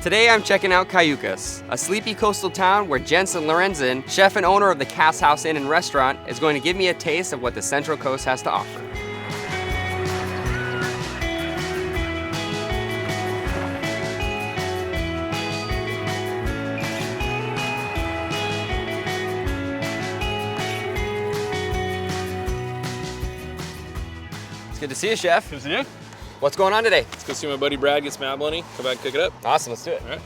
Today I'm checking out Cayucos, a sleepy coastal town where Jensen Lorenzen, chef and owner of the Cast House Inn and Restaurant, is going to give me a taste of what the Central Coast has to offer. It's good to see you, Chef. Good to see you. What's going on today? Let's go see my buddy Brad get some abalone. Come back and cook it up. Awesome, let's do it. All right.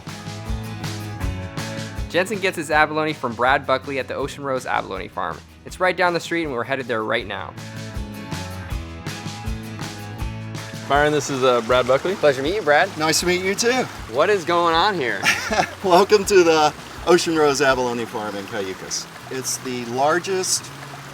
Jensen gets his abalone from Brad Buckley at the Ocean Rose Abalone Farm. It's right down the street and we're headed there right now. Byron, this is Brad Buckley. Pleasure to meet you, Brad. Nice to meet you too. What is going on here? Welcome to the Ocean Rose Abalone Farm in Cayucos. It's the largest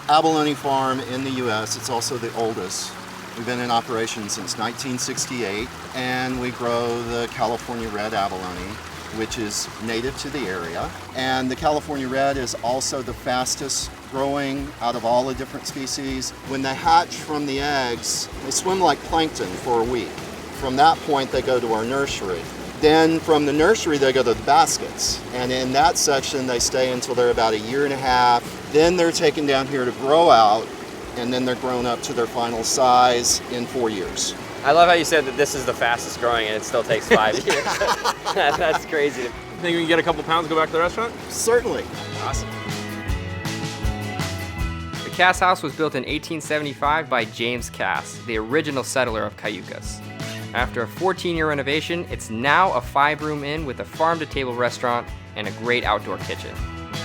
abalone farm in the U.S. It's also the oldest. We've been in operation since 1968, and we grow the California red abalone, which is native to the area. And the California red is also the fastest growing out of all the different species. When they hatch from the eggs, they swim like plankton for a week. From that point, they go to our nursery. Then from the nursery, they go to the baskets. And in that section, they stay until they're about a year and a half. Then they're taken down here to grow out, and then they're grown up to their final size in 4 years. I love how you said that this is the fastest growing and it still takes 5 years. That's crazy. Think we can get a couple pounds, go back to the restaurant? Certainly. Awesome. The Cass House was built in 1875 by James Cass, the original settler of Cayucos. After a 14-year renovation, it's now a 5-room inn with a farm-to-table restaurant and a great outdoor kitchen.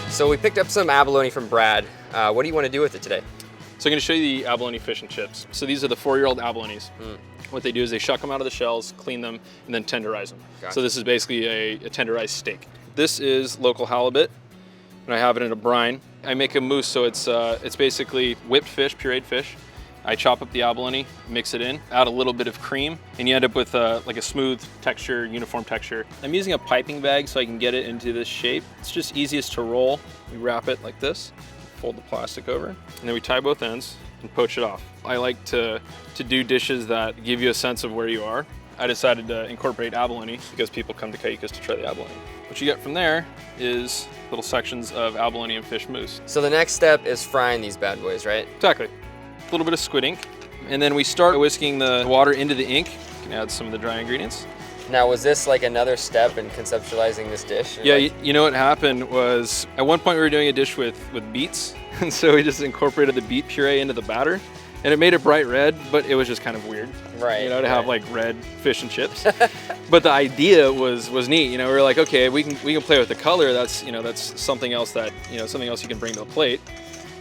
So we picked up some abalone from Brad. What do you want to do with it today? So I'm going to show you the abalone fish and chips. So these are the 4-year-old abalones. What they do is they shuck them out of the shells, clean them, and then tenderize them. Gotcha. So this is basically a tenderized steak. This is local halibut, and I have it in a brine. I make a mousse, so it's basically whipped fish, pureed fish. I chop up the abalone, mix it in, add a little bit of cream, and you end up with like a smooth texture, uniform texture. I'm using a piping bag so I can get it into this shape. It's just easiest to roll. We wrap it like this, fold the plastic over, and then we tie both ends and poach it off. I like to do dishes that give you a sense of where you are. I decided to incorporate abalone because people come to Cayucos to try the abalone. What you get from there is little sections of abalone and fish mousse. So the next step is frying these bad boys, right? Exactly. A little bit of squid ink. And then we start whisking the water into the ink. You can add some of the dry ingredients. Now, was this like another step in conceptualizing this dish? Yeah, you know what happened was, at one point we were doing a dish with beets, and so we just incorporated the beet puree into the batter, and it made it bright red, but it was just kind of weird. Right. You know, to have like red fish and chips. But the idea was neat. You know, we were like, okay, we can play with the color. That's something else that something else you can bring to the plate.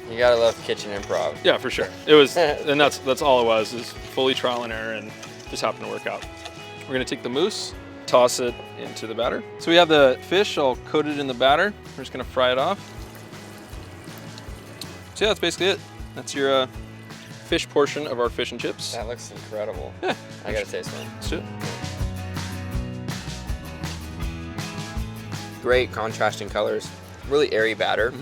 You gotta love kitchen improv. Yeah, for sure. It was, and that's all it was. Is fully trial and error, and just happened to work out. We're gonna take the mousse, toss it into the batter. So we have the fish all coated in the batter. We're just gonna fry it off. So yeah, that's basically it. That's your fish portion of our fish and chips. That looks incredible. Yeah. I gotta taste one. Let's do it. Great contrasting colors. Really airy batter.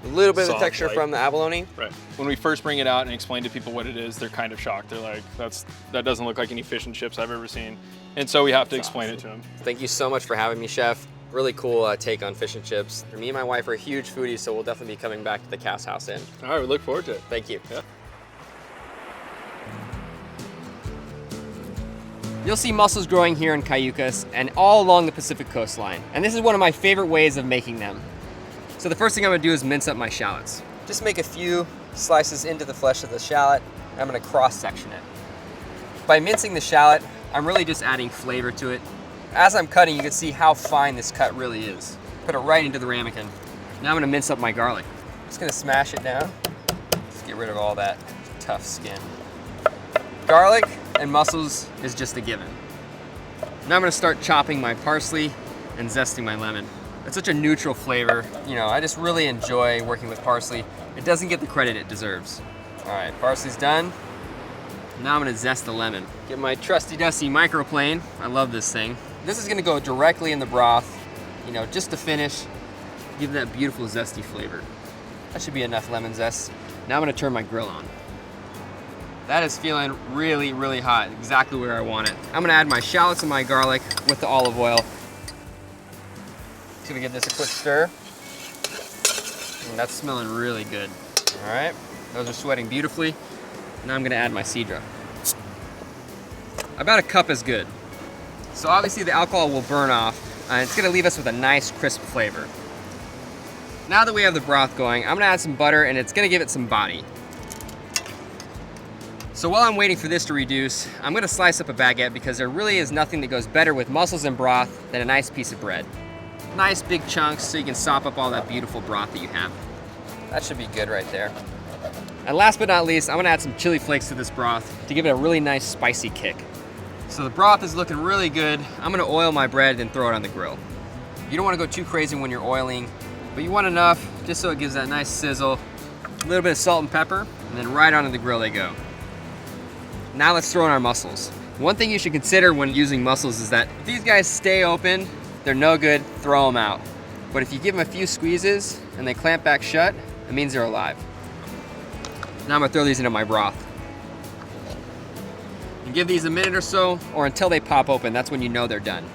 A little bit of the Soft, texture light. from the abalone. Right. When we first bring it out and explain to people what it is, they're kind of shocked. They're like, that doesn't look like any fish and chips I've ever seen. And so we have to explain it to them. Thank you so much for having me, Chef. Really cool take on fish and chips. Me and my wife are huge foodies, so we'll definitely be coming back to the Cass House Inn. All right, we look forward to it. Thank you. Yeah. You'll see mussels growing here in Cayucos and all along the Pacific coastline. And this is one of my favorite ways of making them. So the first thing I'm gonna do is mince up my shallots. Just make a few slices into the flesh of the shallot, and I'm gonna cross-section it. By mincing the shallot, I'm really just adding flavor to it. As I'm cutting, you can see how fine this cut really is. Put it right into the ramekin. Now I'm gonna mince up my garlic. Just gonna smash it down. Just get rid of all that tough skin. Garlic and mussels is just a given. Now I'm gonna start chopping my parsley and zesting my lemon. It's such a neutral flavor. I just really enjoy working with parsley. It doesn't get the credit it deserves. All right, parsley's done. Now I'm gonna zest the lemon. Get my trusty dusty microplane. I love this thing. This is gonna go directly in the broth, just to finish, give that beautiful zesty flavor. That should be enough lemon zest. Now I'm gonna turn my grill on. That is feeling really, really hot, exactly where I want it. I'm gonna add my shallots and my garlic with the olive oil. gonna give this a quick stir. And that's smelling really good. All right, those are sweating beautifully. Now I'm gonna add my Cidre. About a cup is good. So obviously the alcohol will burn off, and it's gonna leave us with a nice crisp flavor. Now that we have the broth going, I'm gonna add some butter, and it's gonna give it some body. So while I'm waiting for this to reduce, I'm gonna slice up a baguette because there really is nothing that goes better with mussels and broth than a nice piece of bread. Nice big chunks so you can sop up all that beautiful broth that you have. That should be good right there. And last but not least, I'm gonna add some chili flakes to this broth to give it a really nice spicy kick. So the broth is looking really good. I'm gonna oil my bread and throw it on the grill. You don't wanna go too crazy when you're oiling, but you want enough just so it gives that nice sizzle. A little bit of salt and pepper, and then right onto the grill they go. Now let's throw in our mussels. One thing you should consider when using mussels is that if these guys stay open, they're no good, throw them out. But if you give them a few squeezes and they clamp back shut, it means they're alive. Now I'm gonna throw these into my broth. And give these a minute or so, or until they pop open, that's when you know they're done.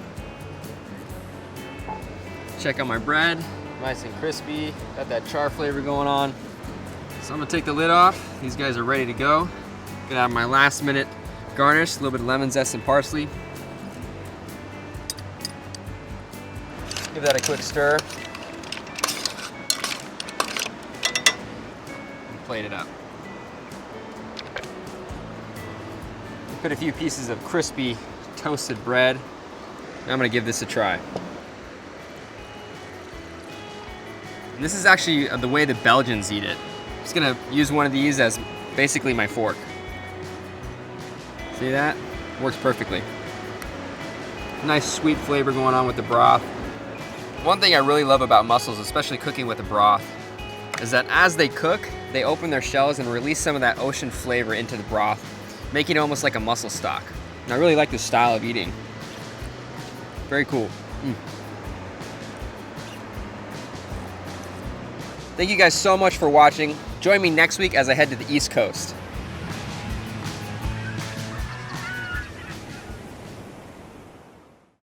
Check out my bread, nice and crispy, got that char flavor going on. So I'm gonna take the lid off. These guys are ready to go. Gonna have my last minute garnish, a little bit of lemon zest and parsley. Give that a quick stir. And plate it up. Put a few pieces of crispy toasted bread. Now I'm gonna give this a try. And this is actually the way the Belgians eat it. I'm just gonna use one of these as basically my fork. See that? Works perfectly. Nice sweet flavor going on with the broth. One thing I really love about mussels, especially cooking with the broth, is that as they cook, they open their shells and release some of that ocean flavor into the broth, making it almost like a mussel stock. And I really like this style of eating. Very cool. Thank you guys so much for watching. Join me next week as I head to the East Coast.